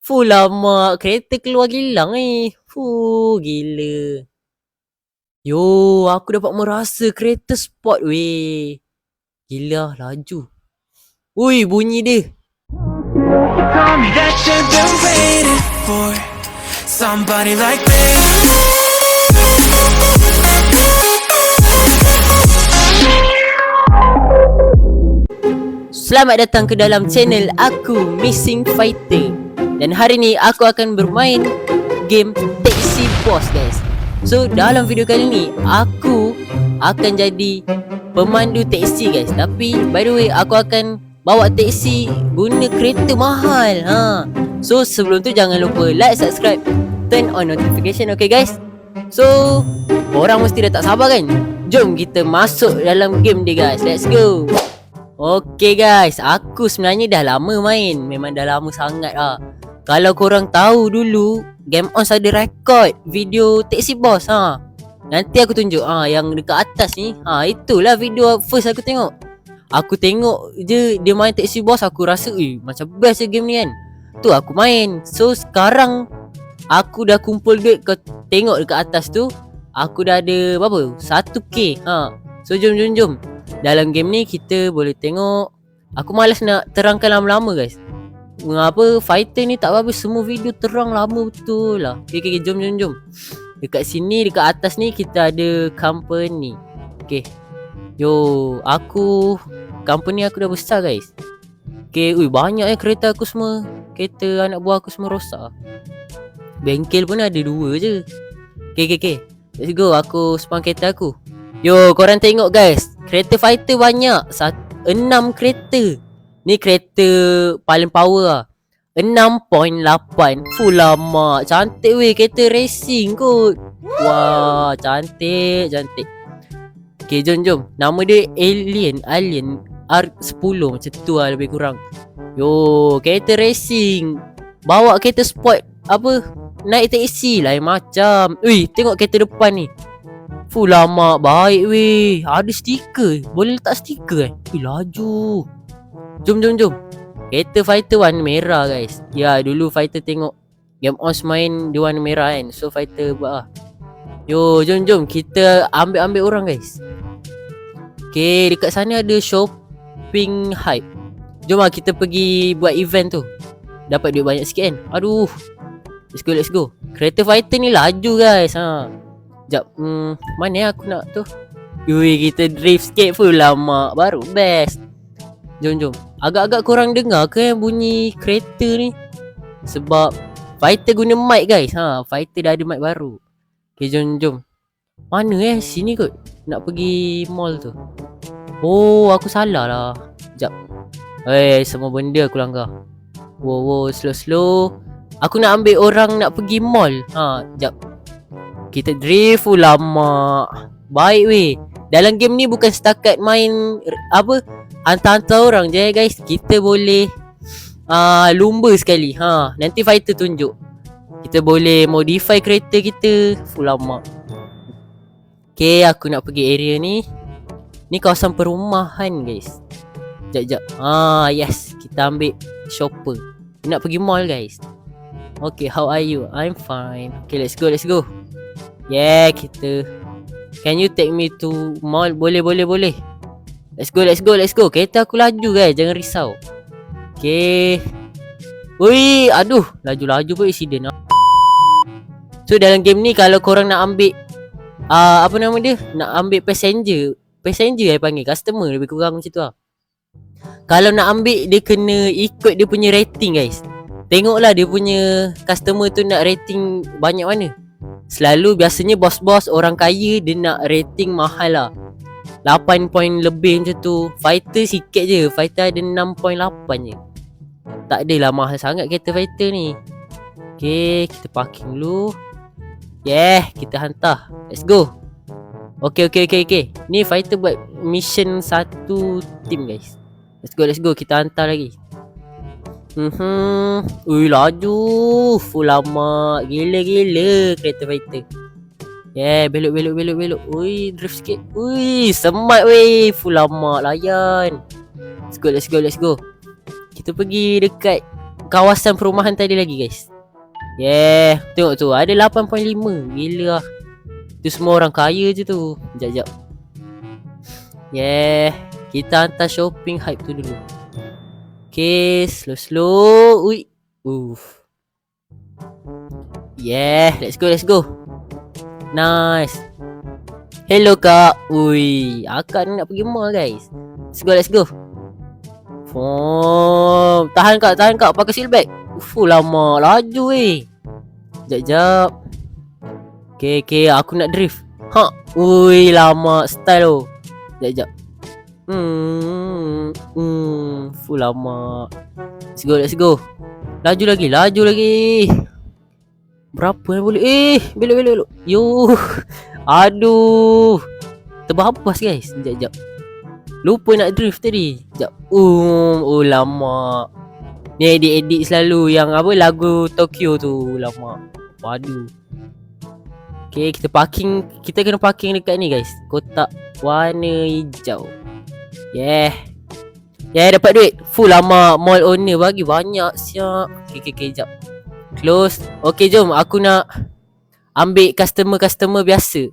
Fuh lama kereta keluar gilang gila. Yo, aku dapat merasa kereta sport weh. Gila laju. Ui, bunyi dia. Tell me that you've been waiting for somebody like me. Selamat datang ke dalam channel aku, Missing Fighter. Dan hari ni aku akan bermain game Taxi Boss guys. So dalam video kali ni aku akan jadi pemandu taksi guys. Tapi by the way aku akan bawa taksi guna kereta mahal So sebelum tu jangan lupa like, subscribe, turn on notification, okay guys. So korang mesti dah tak sabar kan? Jom kita masuk dalam game dia guys. Let's go. Okay guys, aku sebenarnya dah lama main. Memang dah lama sangat lah. Kalau korang tahu dulu Game On ada rekod video Taxi Boss nanti aku tunjuk yang dekat atas ni. Itulah video first aku tengok. Aku tengok je dia main Taxi Boss, aku rasa macam best je game ni kan. Tu aku main. So sekarang aku dah kumpul duit. Kau tengok dekat atas tu aku dah ada berapa? 1k. So jom. Dalam game ni kita boleh tengok. Aku malas nak terangkan lama-lama guys. Mengapa fighter ni tak habis, semua video terang lama betul lah. Okay, jom. Dekat sini, dekat atas ni kita ada company. Okay, yo, company aku dah besar guys. Okay, banyak kereta aku semua. Kereta anak buah aku semua rosak. Bengkel pun ada 2 je. Okay, let's go, aku spawn kereta aku. Yo, korang tengok guys, kereta fighter banyak. 6 kereta. Ni kereta paling power lah. 6.8. Full lama. Cantik weh, kereta racing kot. Wah, cantik. Okay, jom. Nama dia Alien R10 macam tu lah lebih kurang. Yo, kereta racing. Bawa kereta sport naik taksi lain macam. Tengok kereta depan ni. Full lama, baik weh. Ada stiker. Boleh letak stiker kan? Laju. Jom. Kereta fighter warna merah guys. Ya, dulu fighter tengok Game On main dia warna merah kan. So fighter buat lah. Yo, jom. Kita ambil orang guys. Okay, dekat sana ada shopping hype. Jom lah kita pergi buat event tu. Dapat duit banyak sikit kan. Aduh. Let's go. Kereta fighter ni laju guys. Sekejap. Mana aku nak tu. Kita drift sikit full lama. Baru best. Jom. Agak-agak korang dengar ke bunyi kereta ni? Sebab fighter guna mic guys. Fighter dah ada mic baru. Okay, jom. Mana sini kot. Nak pergi mall tu. Oh, aku salah lah. Sekejap. Semua benda aku langgar. Wow, slow. Aku nak ambil orang nak pergi mall. Sekejap. Kita drift full lama. Baik weh. Dalam game ni bukan setakat main hantar-hantar orang je guys. Kita boleh lumba sekali. Nanti fighter tunjuk. Kita boleh modify kereta kita. Full lama. Okay, aku nak pergi area ni. Ni kawasan perumahan guys. Sekejap. Yes. Kita ambil shopper. Nak pergi mall guys. Okay, how are you? I'm fine. Okay, let's go. Yeah, kita. Can you take me to mall? Boleh. Let's go. Kereta aku laju guys, jangan risau. Okay. Aduh, laju pun accident. So dalam game ni kalau korang nak ambil nak ambil passenger panggil customer, lebih kurang macam tu lah. Kalau nak ambil dia kena ikut dia punya rating guys. Tengoklah dia punya customer tu nak rating banyak mana. Selalu biasanya bos-bos orang kaya dia nak rating mahal lah. 8 point lebih macam tu. Fighter sikit je. Fighter ada 6.8 je. Tak adalah mahal sangat kereta fighter ni. Okay, kita parking dulu. Yeah, kita hantar. Let's go. Okay. Ni fighter buat mission 1 team guys. Let's go. Kita hantar lagi. Laju. Full lama. Gila kereta fighter. Yeah, belok. Drift sikit. Semat weh. Full lama layan. Let's go. Kita pergi dekat kawasan perumahan tadi lagi guys. Yeah, tengok tu ada 8.5. Gila lah. Tu semua orang kaya je tu. Sekejap. Yeah, kita hantar shopping hype tu dulu. Okay, slow. Ui. Uff. Yeah, let's go. Nice. Hello kak. Ui, akak ni nak pergi mall guys. Let's go. Oh, tahan kak, pakai seatbelt. Lama laju Sekejap. Okay, aku nak drift. Ui, lama style tu. Sekejap. Lama. Let's go. Laju lagi. Berapa yang boleh? Belok. Yo. Aduh. Terbabas guys. Sekejap. Lupa nak drift tadi. Sekejap. Lama. Ni edit selalu yang apa lagu Tokyo tu. Lama. Waduh. Okay, kita kena parking dekat ni guys. Kotak warna hijau. Yeah, dapat duit. Full lama. Mall owner bagi banyak siap. Okay, jap. Close. Okay, jom. Aku nak ambil customer biasa.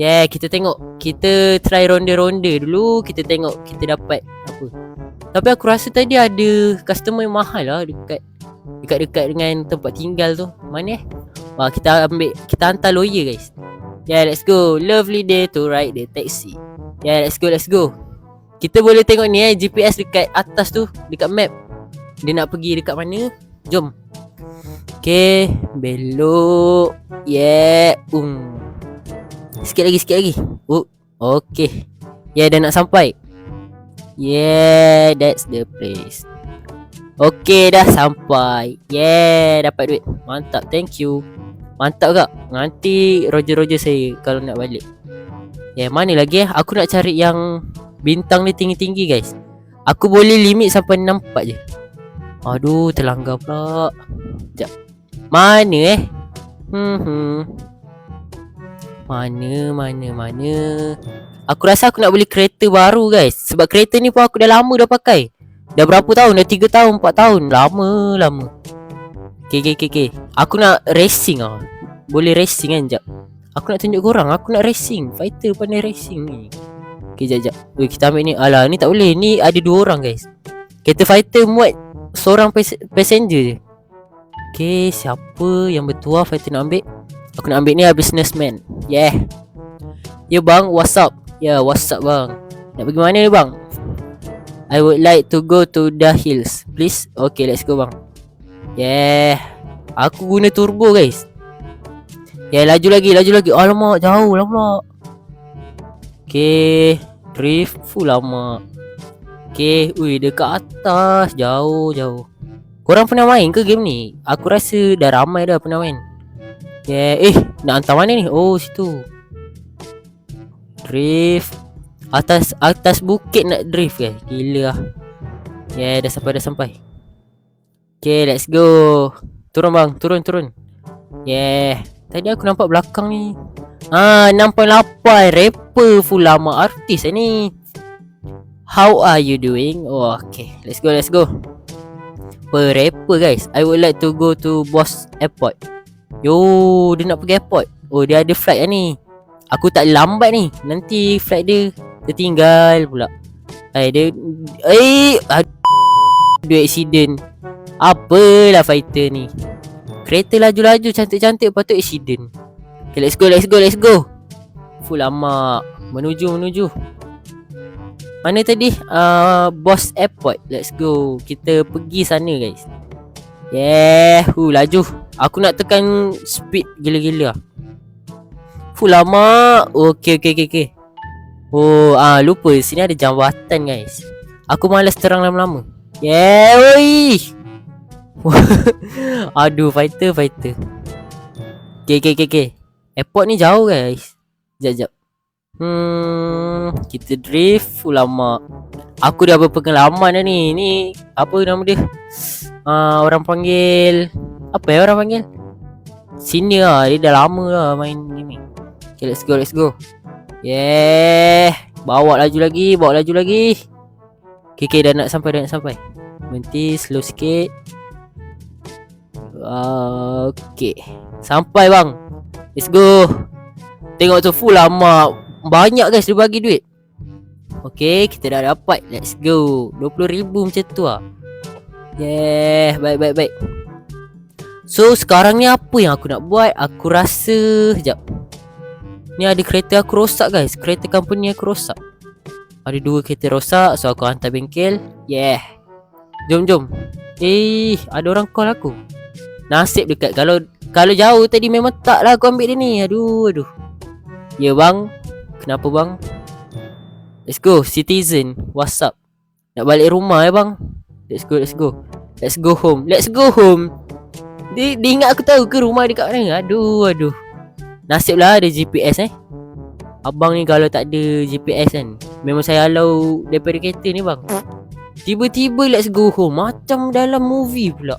Yeah, kita tengok. Kita try ronda-ronda dulu. Kita tengok kita dapat apa. Tapi aku rasa tadi ada customer yang mahal lah dekat dengan tempat tinggal tu. Mana Wah, kita hantar lawyer guys. Yeah, let's go. Lovely day to ride the taxi. Yeah, let's go. Kita boleh tengok ni GPS dekat atas tu, dekat map. Dia nak pergi dekat mana? Jom. Okay, belok. Yeah. Sikit lagi. Okay. Yeah, dah nak sampai. Yeah, that's the place. Okay, dah sampai. Yeah, dapat duit. Mantap, thank you. Mantap kak. Nanti roger saya kalau nak balik. Yeah, mana lagi Aku nak cari yang bintang ni tinggi-tinggi guys. Aku boleh limit sampai 64 je. Aduh, terlanggar pula. Sekejap. Mana Mana. Aku rasa aku nak beli kereta baru guys. Sebab kereta ni pun aku dah lama dah pakai. Dah berapa tahun? Dah 3 tahun, 4 tahun. Lama. Okay. Aku nak racing lah. Boleh racing kan? Sekejap. Aku nak tunjuk korang. Aku nak racing. Fighter pandai racing ni. Okay, sekejap. Kita ambil ni. Alah, ni tak boleh. Ni ada 2 orang guys. Kereta fighter muat seorang passenger je. Okay, siapa yang bertuah fighter nak ambil? Aku nak ambil ni lah, businessman. Yeah. Ya bang, what's up? Ya, what's up bang? Nak pergi mana ni bang? I would like to go to the hills. Please? Okay, let's go bang. Yeah. Aku guna turbo guys. Yeah, laju lagi. Alamak, jauh lah pula. Okay, drift full lama. Okay, dekat atas. Jauh. Korang pernah main ke game ni? Aku rasa dah ramai dah pernah main. Yeah, nak hantar mana ni? Oh, situ. Drift. Atas bukit nak drift guys. Gila lah. Yeah, dah sampai. Okay, let's go. Turun bang, turun. Yeah. Tadi aku nampak belakang ni. 6.8. Rapper full lama. Artis ni. How are you doing? Oh, okay. Let's go. Per rapper guys. I would like to go to Boss Airport. Yo, dia nak pergi airport. Oh, dia ada flight lah ni. Aku tak lambat ni. Nanti flight dia tertinggal pula. Dia accident. Apalah fighter ni. Kereta laju-laju cantik-cantik patut accident. Okay, let's go. Full lama. Menuju. Mana tadi? Boss Airport. Let's go. Kita pergi sana guys. Yeah. Laju. Aku nak tekan speed gila-gila. Full lama. Okay. Oh, lupa. Sini ada jambatan guys. Aku malas terang lama-lama. Yeah, oi. Aduh, fighter. Okay. Airport ni jauh guys. Sekejap. Kita drift full lama. Aku dah berpengalaman dah ni. Ni apa nama dia? Orang panggil apa ya orang panggil? Senior lah. Dia dah lama lah main game ni. Okay, let's go. Yeah. Bawa laju lagi. Okay, dah nak sampai. Berhenti, slow sikit. Okay, sampai bang. Let's go. Tengok tu full lama. Banyak guys dia bagi duit. Okay, kita dah dapat. Let's go. 20,000 macam tu lah. Yeah, baik. So sekarang ni apa yang aku nak buat? Aku rasa sekejap. Ni ada kereta aku rosak guys. Kereta company aku rosak. Ada 2 kereta rosak. So aku hantar bengkel. Yeah. Jom. Ada orang call aku. Nasib dekat. Kalau jauh tadi memang tak lah aku ambil dia ni. Aduh. Ya bang. Kenapa bang? Let's go Citizen. What's up? Nak balik rumah ya bang. Let's go home. Dia ingat aku tahu ke rumah dekat mana. Aduh. Nasib lah ada GPS Abang ni kalau tak ada GPS kan, memang saya halau daripada kereta ni bang. Tiba-tiba let's go home. Macam dalam movie pula.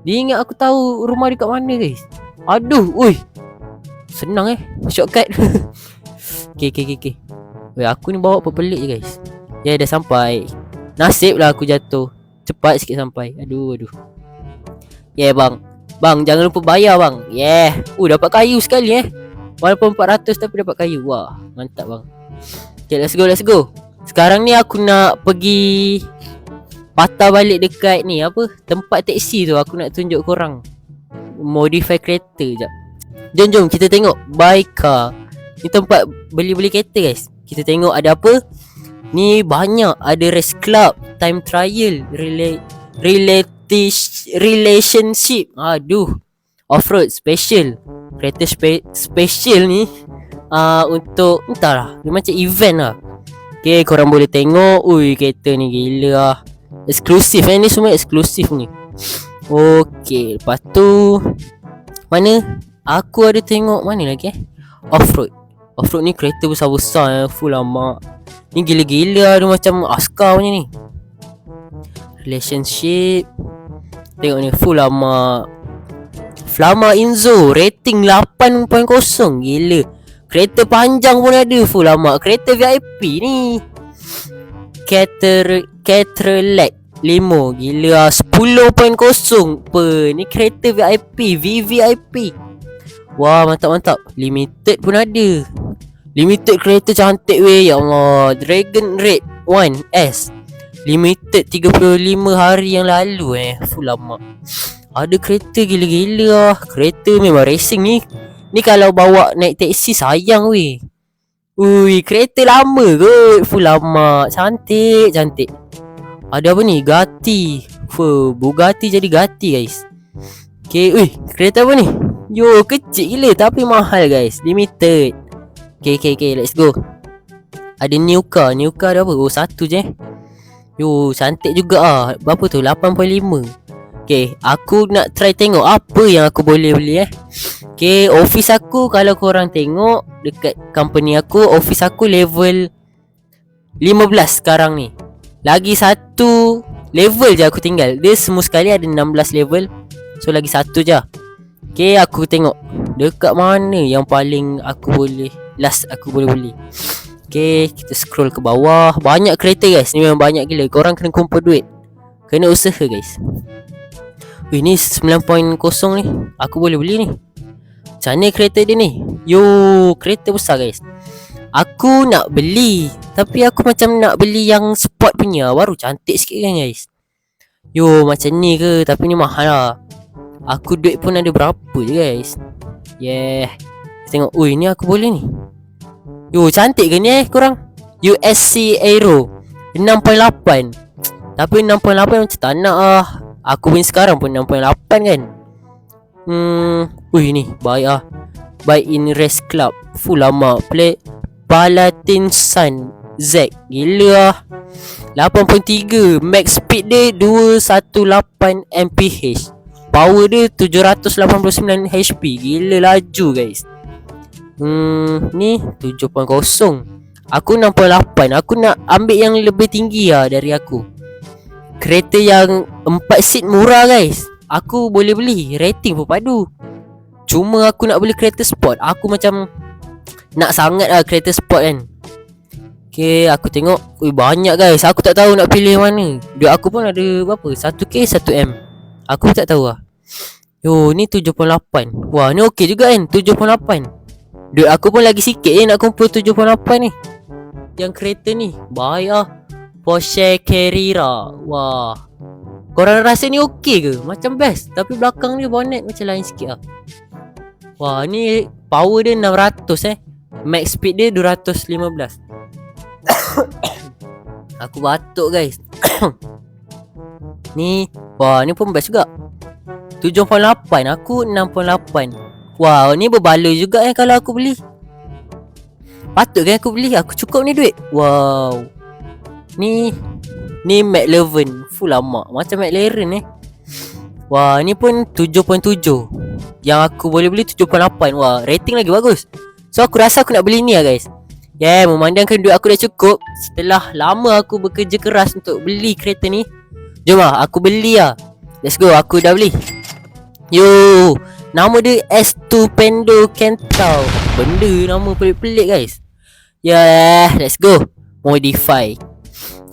Dia ingat aku tahu rumah dekat mana guys. Aduh. Senang shortcut. Okay. Aku ni bawa pelik je guys. Ya dah sampai. Nasib lah aku jatuh. Cepat sikit sampai. Aduh. Yeah bang, jangan lupa bayar bang. Yeah. Dapat kayu sekali Walaupun 400 tapi dapat kayu. Wah, mantap bang. Okay, let's go. Sekarang ni aku nak pergi patah balik dekat ni apa, tempat teksi tu. Aku nak tunjuk korang modify kereta jap. Jom kita tengok buy car. Ni tempat beli kereta guys. Kita tengok ada apa. Ni banyak. Ada race club, time trial, relationship. Aduh. Off-road special. Kereta special ni untuk entahlah, dia macam event lah. Okay, korang boleh tengok. Kereta ni gila lah. Eksklusif ni semua eksklusif ni. Okay, lepas tu mana? Aku ada tengok mana lagi Off-road ni kereta besar-besar full lama. Ni gila-gila. Dia macam askar punya ni. Relationship. Tengok ni full lama. Flama Inzo rating 8.0. Gila. Kereta panjang pun ada full lama. Kereta VIP ni Caterlet Limo. Gila 10.0 Ni kereta VIP, VVIP. Wah, mantap. Limited pun ada. Limited kereta cantik weh. Ya Allah. Dragon Red 1S Limited 35 hari yang lalu full lama. Ada kereta gila-gila lah. Kereta memang racing ni. Ni kalau bawa naik taksi sayang weh. Kereta lama kot. Full lama. Cantik. Ada apa ni? Gatti. Bugatti jadi Gatti guys. Okay. Kereta apa ni? Kecil gila tapi mahal guys. Limited. Okay. Let's go. Ada new car. New car ada apa? Satu je. Cantik juga ah. Berapa tu? 8.5. Okay, aku nak try tengok apa yang aku boleh beli Okay, office aku kalau korang tengok dekat company aku, office aku level 15 sekarang ni. Lagi satu level je aku tinggal. Dia semua sekali ada 16 level. So lagi satu je. Okay, aku tengok dekat mana yang paling aku boleh beli. Okay, kita scroll ke bawah. Banyak kereta guys. Ni memang banyak gila. Korang kena kumpul duit. Kena usaha guys. Ni 9.0 ni. Aku boleh beli ni. Macam mana kereta dia ni? Kereta besar guys. Aku nak beli. Tapi aku macam nak beli yang sport punya. Baru cantik sikit kan guys. Macam ni ke? Tapi ni mahal lah. Aku duit pun ada berapa je guys. Yeah. Tengok. Ni aku boleh ni. Cantik ke ni korang? USC Aero 6.8. Tapi 6.8 macam tak nak lah. Aku pun sekarang pun 6.8 kan. Ni baik lah. Baik in race club. Full lama. Play Palatin Sun Z. Gila lah. 8.3. Max speed dia 218 mph. Power dia 789 HP. Gila laju guys. Ni 7.0. Aku 6.8. Aku nak ambil yang lebih tinggi lah dari aku. Kereta yang 4 seat murah guys. Aku boleh beli. Rating pun padu. Cuma aku nak beli kereta sport. Aku macam nak sangat lah kereta sport kan. Okay, aku tengok. Banyak guys. Aku tak tahu nak pilih mana. Duit aku pun ada berapa? 1k 1m. Aku tak tahu lah. Yo, ni 78. Wah, ni okey juga kan, 78. Duit aku pun lagi sikit nak kumpul 78 ni. Yang kereta ni baik lah, Porsche Carrera. Wah, korang rasa ni okey ke? Macam best. Tapi belakang ni bonnet macam lain sikit lah. Wah, ni power dia 600 Max speed dia 215. Aku batuk guys. Ni, wah ni pun best juga. 7.8, aku 6.8. Wow, ni berbaloi juga kalau aku beli. Patut kan aku beli, aku cukup ni duit. Wow. Ni McLaren full lama, macam McLaren Wah, ni pun 7.7. Yang aku boleh beli 7.8. Wah, rating lagi bagus. So aku rasa aku nak beli ni lah guys. Yeah, memandangkan duit aku dah cukup, setelah lama aku bekerja keras untuk beli kereta ni, jom lah aku beli lah. Let's go, aku dah beli. Yo, nama dia S2 Pendo Kentau. Benda nama pelik-pelik guys. Yeah, let's go. Modify.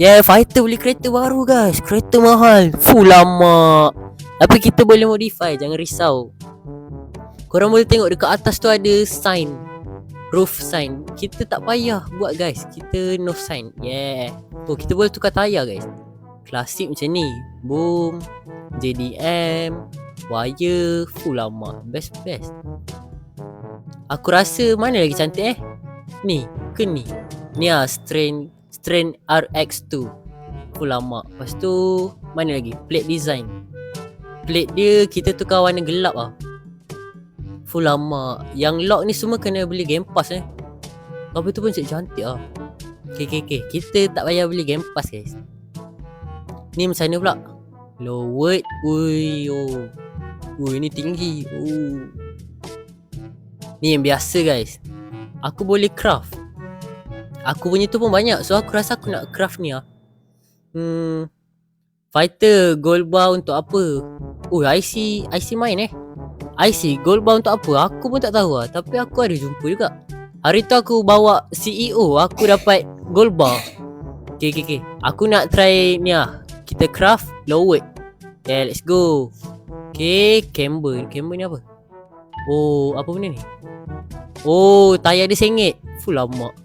Yeah, fighter beli kereta baru guys. Kereta mahal, full lama. Tapi kita boleh modify, jangan risau. Korang boleh tengok dekat atas tu ada sign, roof sign. Kita tak payah buat guys, kita no sign. Yeah. Oh, kita boleh tukar tayar guys. Klasik macam ni. Boom, JDM, wire, full lama. Best. Aku rasa mana lagi cantik ni ke ni? Ni lah Strain RX2 full lama. Lepas tu mana lagi? Plate design. Plate dia kita tukar warna gelap lah, full lama. Yang lock ni semua kena beli Game Pass Tapi tu pun cantik lah. Okay. Kita tak payah beli Game Pass guys. Ni macam mana pula? Lowered. Ui, ni tinggi. Ni yang biasa guys. Aku boleh craft. Aku punya tu pun banyak, so aku rasa aku nak craft ni lah. Fighter gold bar untuk apa? IC main IC gold bar untuk apa? Aku pun tak tahu lah. Tapi aku ada jumpa juga. Hari tu aku bawa CEO, aku dapat gold bar. Okay. Aku nak try ni lah. Kita craft lowered. Okay, let's go. Okay, camber ni apa? Apa benda ni? Tayar dia sengit. Full lama.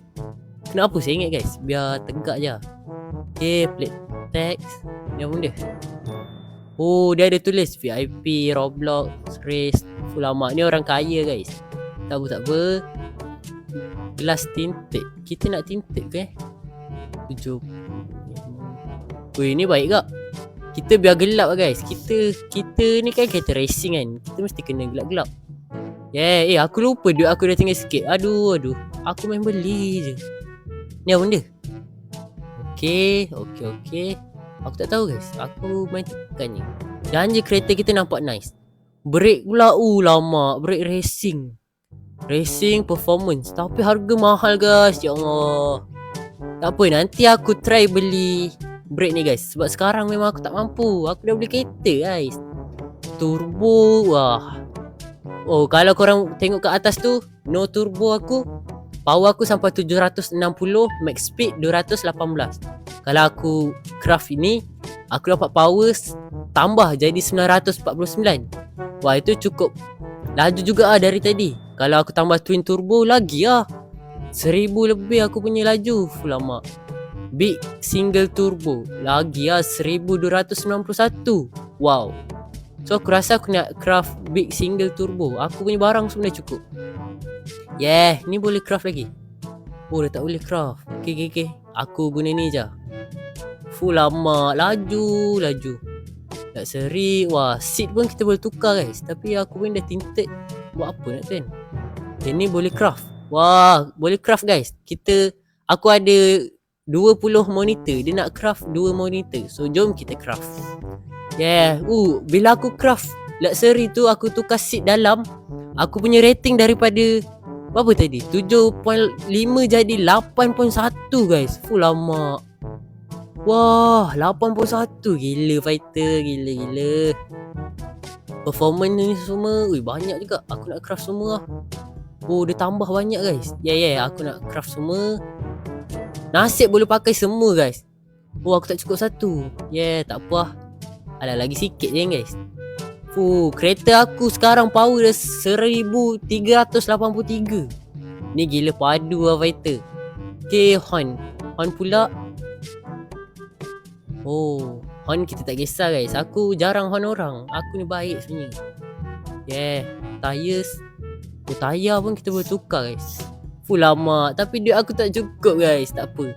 Kenapa sengit guys? Biar tegak je. Okay, plate text. Ni apa benda? Dia ada tulis VIP, Roblox, Race. Full lama. Ni orang kaya guys. Tak apa. Glass tinted. Kita nak tinted ke 7. Ni baik tak? Kita biar gelap guys. Kita ni kan kereta racing kan. Kita mesti kena gelap-gelap. Yeah, aku lupa duit aku dah tinggal sikit. Aduh. Aku main beli je. Ni apa benda? Okay. Aku tak tahu guys. Aku main tekan ni. Janji kereta kita nampak nice. Brake pula lama. Brake racing performance. Tapi harga mahal guys. Ya Allah. Tak apa, nanti aku try beli brake ni guys. Sebab sekarang memang aku tak mampu. Aku dah beli kereta guys. Turbo. Wah. Kalau korang tengok kat atas tu, no turbo aku. Power aku sampai 760, max speed 218. Kalau aku craft ini, aku dapat power tambah jadi 949. Wah, itu cukup laju juga dari tadi. Kalau aku tambah twin turbo lagi 1000 lebih aku punya laju. Full lama. Big single turbo lagi 1291. Wow. So aku rasa aku nak craft big single turbo. Aku punya barang semua dah cukup. Yeah, ni boleh craft lagi. Dah tak boleh craft. Okay. Aku guna ni je. Full lama. Laju. Tak seri. Wah, seat pun kita boleh tukar guys. Tapi aku pun dah tinted. Buat apa nak kan? Ni boleh craft. Wah, boleh craft guys. Aku ada 20 monitor. Dia nak craft 2 monitor. So jom kita craft. Yeah. Bila aku craft luxury tu, aku tukar seat dalam, aku punya rating daripada berapa tadi? 7.5 jadi 8.1 guys. Full lama. Wah, 8.1. Gila fighter. Gila. Performance ni semua banyak juga. Aku nak craft semua. Dia tambah banyak guys. Yeah, aku nak craft semua. Nasib boleh pakai semua guys. Aku tak cukup satu. Yeah, tak apa. Alah, lagi sikit je guys. Kereta aku sekarang power dah 1383. Ni gila padu lah fighter. Okay, Hon pula. Hon kita tak kisah guys. Aku jarang Hon orang. Aku ni baik sebenarnya. Tires. Tayar pun kita boleh tukar guys. Lama. Tapi duit aku tak cukup guys. Tak apa.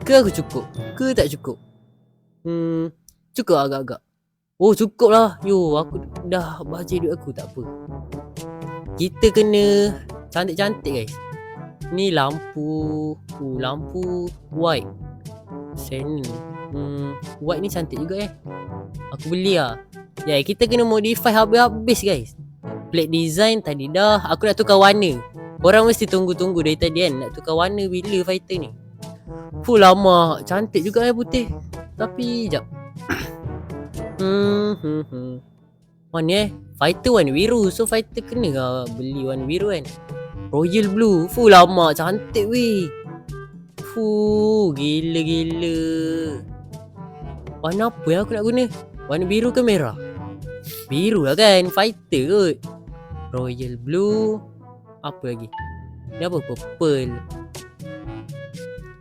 Ke aku cukup? Ke tak cukup? Cukup agak-agak. Cukup lah. Aku dah bajet duit aku. Tak apa. Kita kena cantik-cantik guys. Ni lampu. Lampu white. Senen. White ni cantik juga Aku beli lah. Kita kena modify habis-habis guys. Plate design tadi dah. Aku nak tukar warna. Korang mesti tunggu-tunggu dari tadi kan. Nak tukar warna bila fighter ni. Lama. Cantik juga putih. Tapi jap. Mana fighter warna biru. So fighter kena lah beli warna biru kan. Royal blue. Lama. Cantik weh. Gila-gila. Warna apa yang aku nak guna? Warna biru ke merah? Biru lah kan. Fighter kot. Royal blue. Apa lagi? Ni apa? Purple.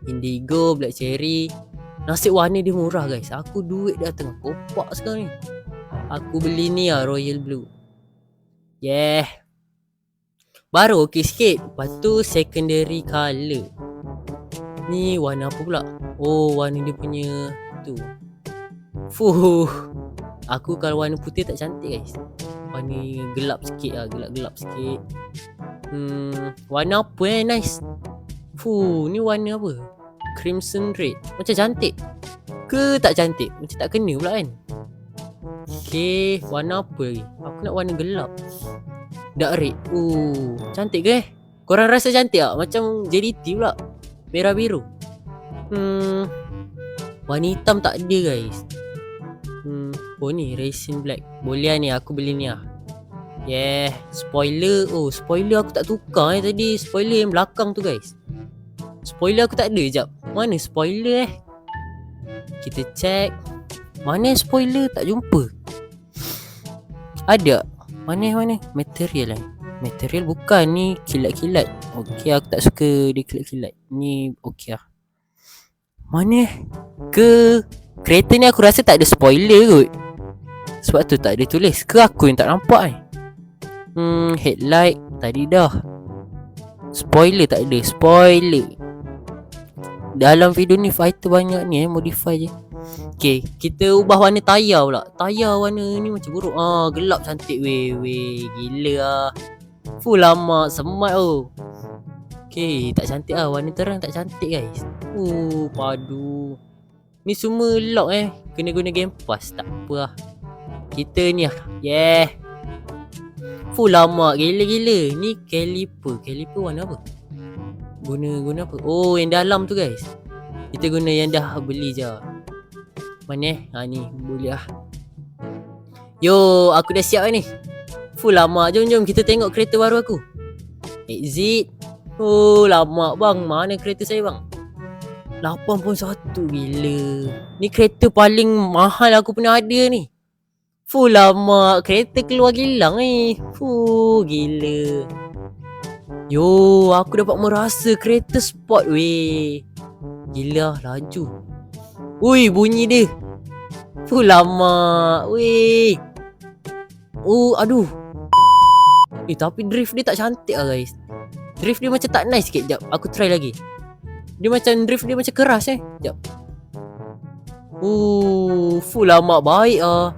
Indigo. Black cherry. Nasib warna dia murah guys. Aku duit dah tengah kopak sekarang ni. Aku beli ni lah. Royal blue. Baru okey sikit. Lepas tu secondary colour. Ni warna apa pula? Warna dia punya tu. Aku kalau warna putih tak cantik guys. Warna gelap sikit lah. Gelap-gelap sikit. Warna apa nice. Ni warna apa? Crimson red. Macam cantik ke tak cantik? Macam tak kena pula kan. Okay, warna apa lagi? Aku nak warna gelap. Dark red. Cantik ke Korang rasa cantik tak? Macam JDT pula. Merah biru. Warna hitam tak ada guys. Ni racing black. Boleh lah ni. Aku beli ni lah. Spoiler. Spoiler aku tak tukar tadi. Spoiler yang belakang tu guys. Spoiler aku tak ada. Sekejap. Mana spoiler Kita check. Mana spoiler? Tak jumpa. Ada. Mana? Material Material bukan. Ni kilat-kilat. Okey, aku tak suka dia kilat-kilat. Ni okey lah. Mana? Ke kereta ni aku rasa tak ada spoiler kot. Sebab tu tak ada tulis. Ke aku yang tak nampak headlight tadi dah. Spoiler tak ada. Spoiler. Dalam video ni fighter banyak ni modify je. Okay, kita ubah warna tayar pula. Tayar warna ni macam buruk. Gelap cantik weh. Gila lah. Lama semat Okay, tak cantik lah. Warna terang tak cantik guys. Padu. Ni semua lock kena guna game pass. Tak apa lah. Kita ni lah. Lama. Gila-gila. Ni caliper. Caliper warna apa? Guna apa? Yang dalam tu guys. Kita guna yang dah beli je. Mana ni boleh lah. Aku dah siap ni. Lama. Jom kita tengok kereta baru aku. Exit. Lama bang. Mana kereta saya bang? 81. Gila. Ni kereta paling mahal aku pernah ada ni. Lama. Kereta keluar gilang ni. Gila. Aku dapat merasa kereta sport weh. Gila laju. Bunyi dia. Lama. Aduh. Tapi drift dia tak cantik lah guys. Drift dia macam tak nice sikit. Sekejap, aku try lagi. Dia macam drift dia macam keras Sekejap. Lama baik lah.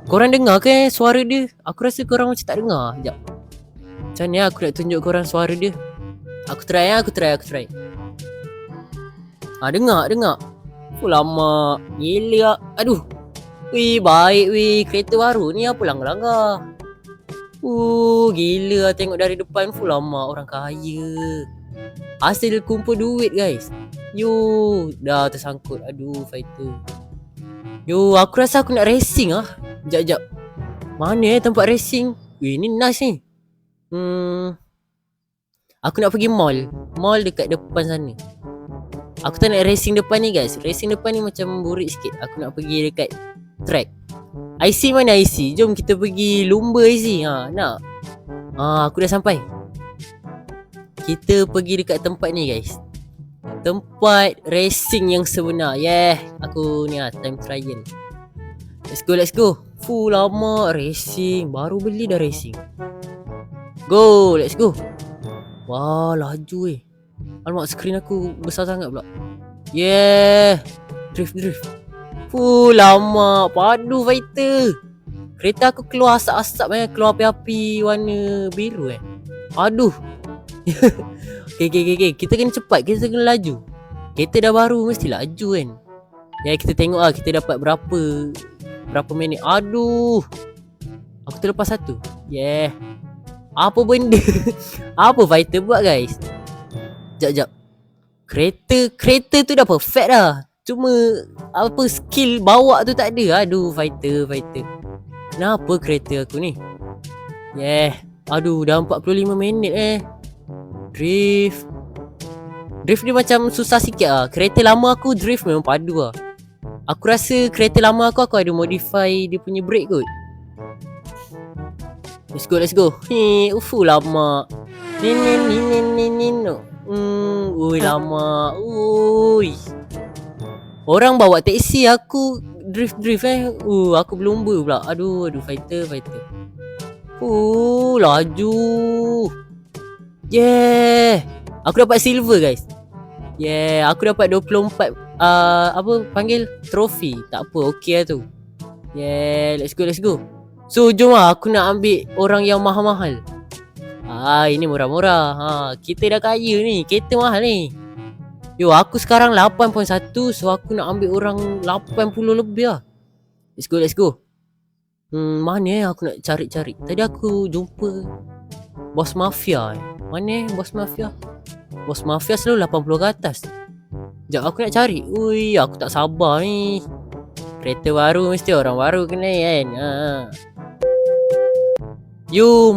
Korang dengar ke suara dia? Aku rasa korang macam tak dengar. Sekejap. Macam ni aku nak tunjuk korang suara dia. Aku try. Dengar. Lama. Gila. Aduh. Baik kereta baru ni apa langgar-langgar. Gila tengok dari depan. Lama orang kaya. Hasil kumpul duit guys. Dah tersangkut. Aduh fighter. Aku rasa aku nak racing lah. Sekejap. Mana tempat racing? Ni nice ni. Aku nak pergi mall. Mall dekat depan sana. Aku tak nak racing depan ni guys. Racing depan ni macam burik sikit. Aku nak pergi dekat track. IC mana IC? Jom kita pergi lumba IC. Nak? Aku dah sampai. Kita pergi dekat tempat ni guys. Tempat racing yang sebenar. Aku ni time trial. Let's go. Full lama racing. Baru beli dah racing. Go, let's go. Wah, laju Alamak, skrin aku besar sangat pula. Drift. Fuh, lama. Padu fighter. Kereta aku keluar asap-asap keluar api-api warna biru Aduh. Okay. Kita kena cepat, kita kena laju. Kereta dah baru mesti laju kan. Kita tengok kita dapat berapa minit. Aduh. Aku terlepas satu. Apa benda? Apa fighter buat guys? Jap. Kereta tu dah perfect dah. Cuma apa skill bawa tu tak ada. Aduh fighter. Kenapa kereta aku ni? Aduh dah 45 minit Drift dia macam susah sikit Kereta lama aku drift memang padu Aku rasa kereta lama aku ada modify dia punya brake kot. Let's go. Lama. Lama. Orang bawa taksi, aku drift aku berlumba pula. Aduh fighter. Laju. Aku dapat silver guys. Aku dapat 24 apa panggil trofi. Tak apa, okey lah tu. Let's go. So jom aku nak ambil orang yang mahal-mahal. Ini murah-murah. Kita dah kaya ni, kereta mahal ni. Aku sekarang 8.1. So aku nak ambil orang 80 lebih lah. Let's go. Mana aku nak cari-cari. Tadi aku jumpa bos mafia. Mana bos mafia? Bos mafia selalu 80 ke atas. Sekejap aku nak cari. Aku tak sabar ni. Kereta baru mesti orang baru kena kan.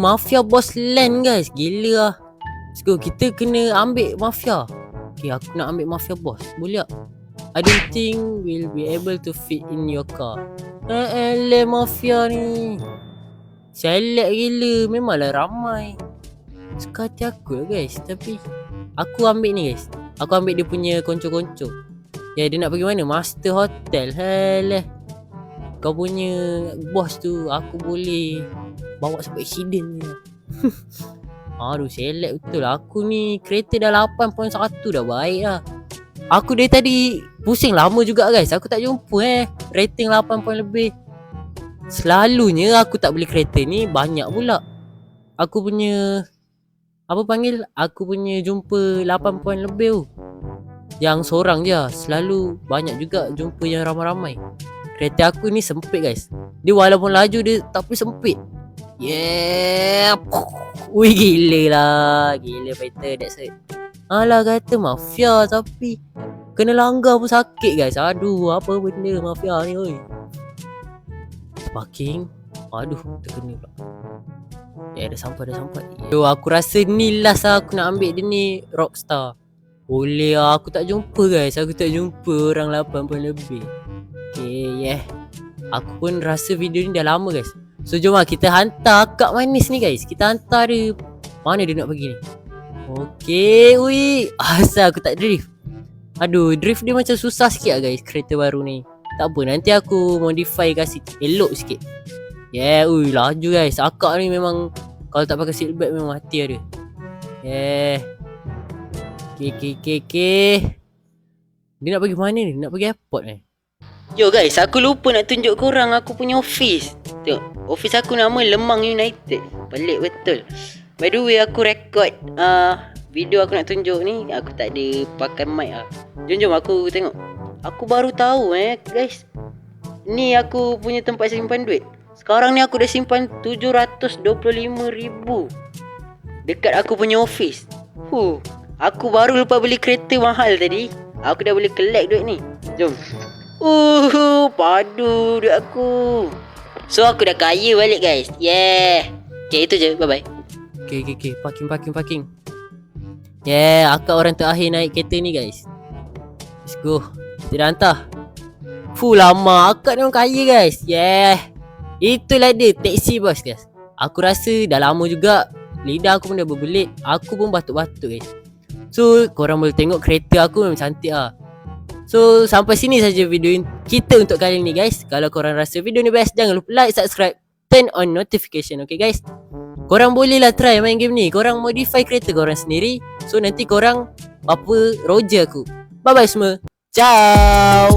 Mafia boss land guys. Gila lah. Let's go, kita kena ambil mafia. Okay, aku nak ambil mafia boss. Boleh tak? I don't think we'll be able to fit in your car. Mafia ni selek gila. Memanglah ramai. Suka hati aku lah guys. Tapi aku ambil ni guys. Aku ambil dia punya konco-konco. Dia nak pergi mana? Master Hotel. Kau punya bos tu aku boleh bawa sampai accident ni. Aduh selek betul. Aku ni kereta dah 8.1 dah baik lah. Aku dari tadi pusing lama juga guys. Aku tak jumpa rating 8 point lebih. Selalunya aku tak beli kereta ni banyak pula. Aku punya aku punya jumpa 8 point lebih tu. Yang seorang je. Selalu banyak juga jumpa yang ramai-ramai. Kereta aku ni sempit guys. Dia walaupun laju dia tapi sempit. Gila lah. Gila fighter, that's it. Alah kata mafia tapi kena langgar pun sakit guys. Aduh apa benda mafia ni oi. Parking. Aduh terkena pula. Dah sampai. Aku rasa ni last aku nak ambil dia ni Rockstar. Boleh lah, aku tak jumpa guys. Aku tak jumpa orang 8 point lebih. Okay aku pun rasa video ni dah lama guys. So jom lah kita hantar akak manis ni guys. Kita hantar dia. Mana dia nak pergi ni? Okay, asal aku tak drift. Aduh, drift dia macam susah sikit lah guys, kereta baru ni. Tak apa, nanti aku modify kasih elok sikit. Laju guys. Akak ni memang kalau tak pakai seatbelt memang mati ada. Okay. Dia nak pergi mana ni? Nak pergi airport Yo guys, aku lupa nak tunjuk korang aku punya office. Tengok, office aku nama Lemang United. Pelik betul. By the way, aku record video aku nak tunjuk ni. Aku tak ada pakai mic lah. Jom aku tengok. Aku baru tahu guys. Ni aku punya tempat simpan duit. Sekarang ni aku dah simpan 725,000 dekat aku punya office. Aku baru lupa beli kereta mahal tadi. Aku dah boleh collect duit ni. Jom. Padu duit aku. So aku dah kaya balik guys. Okay, itu je. Bye bye. Okay. Parking. Akak orang terakhir naik kereta ni guys. Let's go. Kita dah hantar. Lama. Akak ni orang kaya guys. Itulah dia taxi boss guys. Aku rasa dah lama juga, lidah aku pun dah berbelit, aku pun batuk-batuk guys. So korang boleh tengok kereta aku memang cantik lah. So sampai sini saja video kita untuk kali ni guys. Kalau korang rasa video ni best, jangan lupa like, subscribe, turn on notification. Okay guys, korang boleh lah try main game ni. Korang modify kereta korang sendiri. So nanti korang apa Roger aku. Bye bye semua. Ciao.